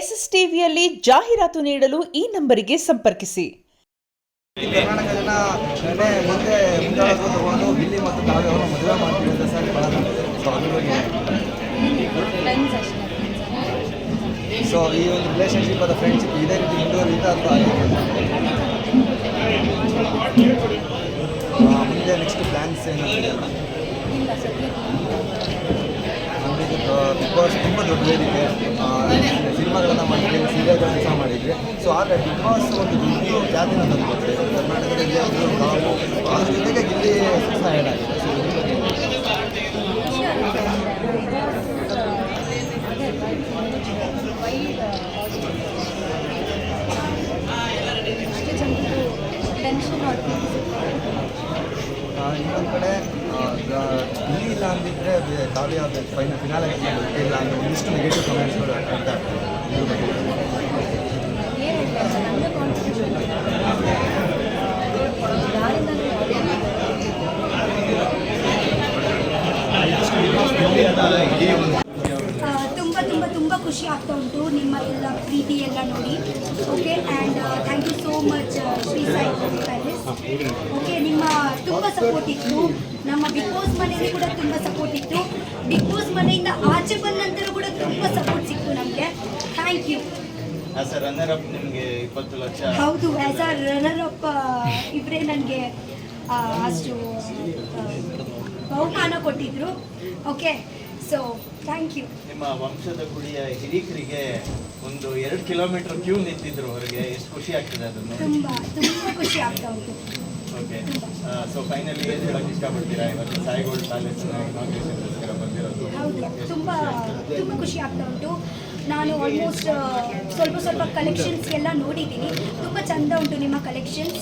S S ಟಿವಿಯಲ್ಲಿ ಜಾಹೀರಾತು ನೀಡಲು ಈ ನಂಬರಿಗೆ ಸಂಪರ್ಕಿಸಿ. ಕರ್ನಾಟಕ ಜನ ಮುಂದೆ ತಗೊಂಡು ಗಿಲ್ಲಿ ಮತ್ತು ಕಾವ್ಯ ಅವರು ಮದುವೆ ಮಾಡ್ತೀವಿ ಅಂತ ಸರ್ ಸೊ ಈ ಒಂದು ರಿಲೇಷನ್ಶಿಪ್ ಅಥವಾ ಫ್ರೆಂಡ್ಶಿಪ್ ಇದೇ ರೀತಿ ಮುಂದುವರಿಯುತ್ತಾ ಅಥವಾ ಮುಂದೆ ನೆಕ್ಸ್ಟ್ ಪ್ಲ್ಯಾನ್ಸ್ ಏನಾಗಿದೆ? ಬಿಗ್ ಬಾಸ್ ತುಂಬ ದೊಡ್ಡ ವೇದಿಕೆ, ಸಿನಿಮಾಗಳನ್ನ ಮಾಡಿದ್ವಿ, ಸೀರಿಯಲ್ಗಳನ್ನ ಸಹ ಮಾಡಿದ್ವಿ. ಸೊ ಆದರೆ ಬಿಗ್ ಬಾಸ್ ಒಂದು ದೊಡ್ಡ ಖ್ಯಾತಿನ ತಂದುಕೊಡ್ತೀವಿ ಕರ್ನಾಟಕದಲ್ಲಿ. ನಾವು ಅದ್ರ ಜೊತೆಗೆ ಗಿಲ್ಲಿ ಸಕ್ಸಸ್ ಹೇಳಾಗಿದೆ. ಇನ್ನೊಂದು ಕಡೆ ಗಿಲ್ಲಿ ಇಲ್ಲ ಅಂದಿದ್ರೆ ಕಾವ್ಯ ಫಿನಾಲೆ ಇಲ್ಲ ಅಂದರೆ ಒಂದಿಷ್ಟು ನೆಗೆಟಿವ್ ಕಮೆಂಟ್ಸ್ಗಳು ಆಗ್ತಾ ತುಂಬ ಖುಷಿ ಆಗ್ತಾ ಉಂಟು ನಿಮ್ಮ ಎಲ್ಲ ಪ್ರೀತಿ ಎಲ್ಲ ನೋಡಿ. Okay, and thank you so much Shri Sai Palace. Okay, ನಿಮ್ಮ ತುಂಬ ಸಪೋರ್ಟ್ ಇತ್ತು. ನಮ್ಮ ಬಿಗ್ ಬಾಸ್ ಮನೆಯಲ್ಲಿ ಕೂಡ ತುಂಬ ಸಪೋರ್ಟ್ ಇತ್ತು. ಬಿಗ್ ಬಾಸ್ ಮನೆಯಿಂದ ಆಚೆ ಬಂದ ನಂತರ ಕೂಡ ತುಂಬ ಸಪೋರ್ಟ್ ಸಿಕ್ತು ನಮಗೆ. Thank you. ಹೌದು, ಆ್ಯಸ್ ಅ ರನ್ನರ್ ಅಪ್ ಇವರೇ ನನಗೆ ಅಷ್ಟು ಬಹುಮಾನ ಕೊಟ್ಟಿದ್ರು. Okay, so thank you. ನಿಮ್ಮ ವಂಶದ ಗುಡಿಯ ಹಿರಿಕರಿಗೆ ಒಂದು 2 ಕಿಲೋಮೀಟರ್ ಕ್ಯೂ ನಿಂತಿದ್ರು ಹೊರಗೆ. ಎಷ್ಟು ಖುಷಿ ಆಗ್ತದೆ ಅದನ್ನು? ತುಂಬ ಖುಷಿ ಆಗ್ತಾ ಉಂಟು. ಓಕೆ, ಸೊ ಫೈನಲಿ ಏನು ಹೇಳಕ್ಕೆ ಇಷ್ಟಪಡ್ತೀರಾ? ಇವತ್ತು ಸಾಯಿಗೋಲ್ಡ್ ಪ್ಯಾಲೇಸ್ನ ಇನಾಗ್ರೇಷನ್ಗೋಸ್ಕರ ಬಂದಿರೋದು. ಹೌದು, ತುಂಬ ಖುಷಿ ಆಗ್ತಾ ಉಂಟು. ನಾನು ಆಲ್ಮೋಸ್ಟ್ ಸ್ವಲ್ಪ ಕಲೆಕ್ಷನ್ಸ್ ಎಲ್ಲ ನೋಡಿದ್ದೀನಿ. ತುಂಬ ಚೆಂದ ಉಂಟು ನಿಮ್ಮ ಕಲೆಕ್ಷನ್ಸ್.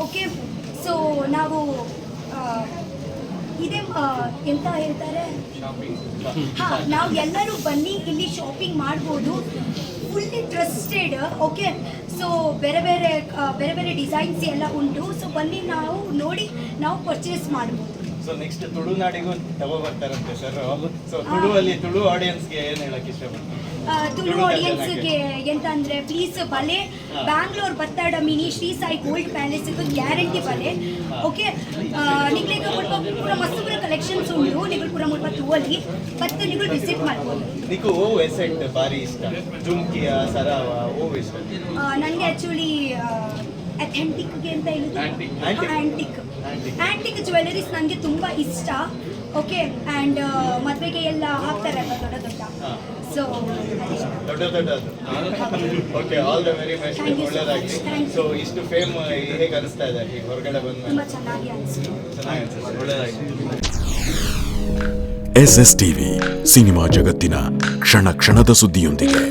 ಓಕೆ, ಸೊ ನಾವು ಇದೇ ಎಂತ ಹೇಳ್ತಾರೆ, ಹಾಂ, ನಾವು ಎಲ್ಲರೂ ಬನ್ನಿ, ಇಲ್ಲಿ ಶಾಪಿಂಗ್ ಮಾಡ್ಬೋದು. Fully trusted. ಓಕೆ, ಸೊ ಬೇರೆ ಬೇರೆ ಡಿಸೈನ್ಸ್ ಎಲ್ಲ ಉಂಟು. ಸೊ ಬನ್ನಿ, ನಾವು ನೋಡಿ ನಾವು ಪರ್ಚೇಸ್ ಮಾಡ್ಬೋದು. ಸೊ ನೆಕ್ಸ್ಟ್ ತುಳುನಾಡಿಗೂ ತಗೋಬರ್ತಾರಂತೆ ಸರ್. ಸೊ ತುಳು ಆಡಿಯನ್ಸ್ಗೆ ಏನು ಹೇಳಕ್ಕೆ ಇಷ್ಟಪಡ್ತೀನಿ? ತುಳು ಆಡಿಯನ್ಸ್ಗೆ ಎಂತ ಅಂದರೆ, ಪ್ಲೀಸ್ ಬಲೆ ಬ್ಯಾಂಗ್ಳೂರ್ ಬತ್ತಾಡ mini Shri Sai gold palace guarantee ಬಲೆ. ಓಕೆ, ನಿಗ್ಲಿಗೆ ಪೂರ ಮಸ್ತ್ ಪೂರ ಕಲೆಕ್ಷನ್ಸ್ ಉಂಟು. ನಿಗಳು ಪೂರ ಮುಲ್ಪ ತೂವಲ್ಲಿ ಮತ್ತು ನಿಗಳು ವಿಸಿಟ್ ಮಾಡ್ಬೋದು. ನಿಗೂ ಎಸೆಟ್ ಭಾರಿ ಇಷ್ಟ, ಜುಮ್ಕಿಯ ಸರಾವ ಓ ಇಷ್ಟ. ನನಗೆ ಆ್ಯಕ್ಚುಲಿ ಅಥೆಂಟಿಕ್ಗೆ ಅಂತ ಹೇಳುದು, ಆ್ಯಂಟಿಕ್ ಜ್ಯುವೆಲರೀಸ್ ನನಗೆ ತುಂಬ ಇಷ್ಟ. ಓಕೆ, ಆ್ಯಂಡ್ ಮದುವೆಗೆ ಎಲ್ಲ ಹಾಕ್ತಾರಲ್ಲ ದೊಡ್ಡ ಸೊ ದೊಡ್ಡದು. Okay, all the very best, ಒಳ್ಳೆಯದಾಗಲಿ. ಸೊ ಇಷ್ಟು ಫೇಮ್ ಹೇಗೆ ಅನಿಸ್ತಾ ಇದೆ ಈಗ ಹೊರಗಡೆ ಬಂದ? ತುಂಬ ಚೆನ್ನಾಗಿ ಅನಿಸ್ತು. ಒಳ್ಳೆಯದಾಗಲಿ. ಎಸ್ಎಸ್ ಟಿವಿ, ಸಿನಿಮಾ ಜಗತ್ತಿನ ಕ್ಷಣ ಕ್ಷಣದ ಸುದ್ದಿಯೊಂದಿಗೆ.